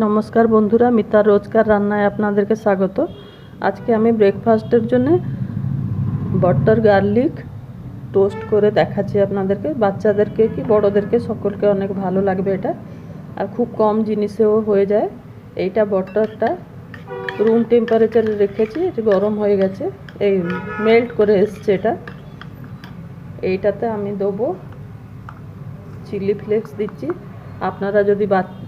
নমস্কার বন্ধুরা, মিতার রোজকার রান্নায় আপনাদেরকে স্বাগত। আজকে আমি ব্রেকফাস্টের জন্য বাটার গার্লিক টোস্ট করে দেখাচ্ছি আপনাদেরকে। বাচ্চাদেরকে কি বড়দেরকে সকলকে অনেক ভালো লাগবে এটা, আর খুব কম জিনিসেও হয়ে যায়। এইটা বাটারটা রুম টেম্পারেচারে রেখেছি, এটা গরম হয়ে গেছে, এই মেল্ট করে এসছে এটা। এইটাতে আমি দেবো চিলি ফ্লেক্স দিচ্ছি। আপনারা যদি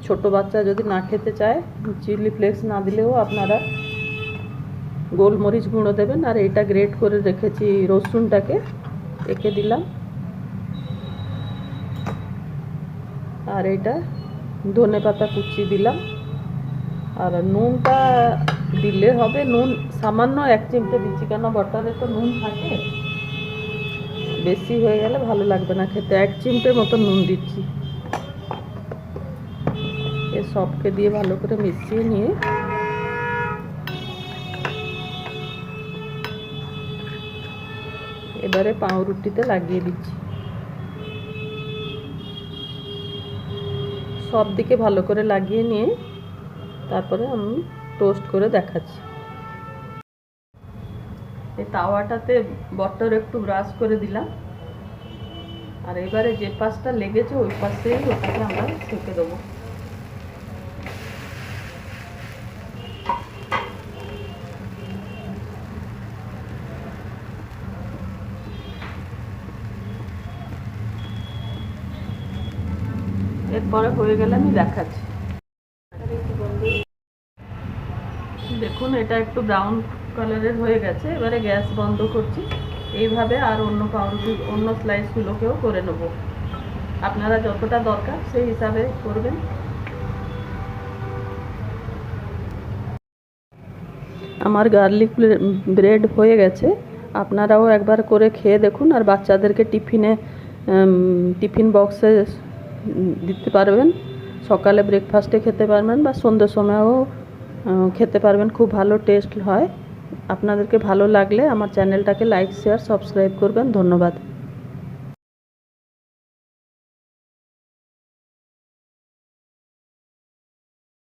ছোট বাচ্চা যদি না খেতে চায়, চিলি ফ্লেক্স না দিলেও আপনারা গোলমরিচ গুঁড়ো দেবেন। আর এটা গ্রেট করে রেখেছি রসুনটাকে, একে দিলাম। আর এটা ধনেপাতা কুচি দিলাম। আর নুনটা দিলে হবে, নুন সামান্য 1 চিমটে দিচ্ছি, কেন বাটারে তো নুন থাকে, বেশি হয়ে গেলে ভালো লাগবে না খেতে। 1 চিমটে মতো নুন দিচ্ছি। এ সবকে দিয়ে ভালো করে মিশিয়ে নিয়ে এবারে পাউরুটিতে লাগিয়ে দিচ্ছি। সব দিকে ভালো করে লাগিয়ে নিয়ে তারপরে আমি টোস্ট করে দেখাচ্ছি। এই তাওয়াটাতে বাটার একটু ব্রাশ করে দিলাম। আর এবারে যে পাশটা লেগেছে ওই পাশেই ওটাকে আমরা সেঁকে দেবো। এরপরে হয়ে গেলে আমি দেখাচ্ছি। দেখুন এটা একটু ব্রাউন কালারের হয়ে গেছে। এবারে গ্যাস বন্ধ করছি। এইভাবে আর অন্য পাউরুটি অন্য স্লাইসগুলোকেও করে নেব। আপনারা যতটা দরকার সেই হিসাবে করবেন। আমার গার্লিক ব্রেড হয়ে গেছে, আপনারাও একবার করে খেয়ে দেখুন। আর বাচ্চাদেরকে টিফিন বক্সে দিতে পারবেন, সকালে ব্রেকফাস্টে খেতে পারবেন বা সন্ধ্যের সময়ও খেতে পারবেন। খুব ভালো টেস্ট হয়। আপনাদেরকে ভালো লাগলে আমার চ্যানেলটাকে লাইক, শেয়ার, সাবস্ক্রাইব করবেন। ধন্যবাদ।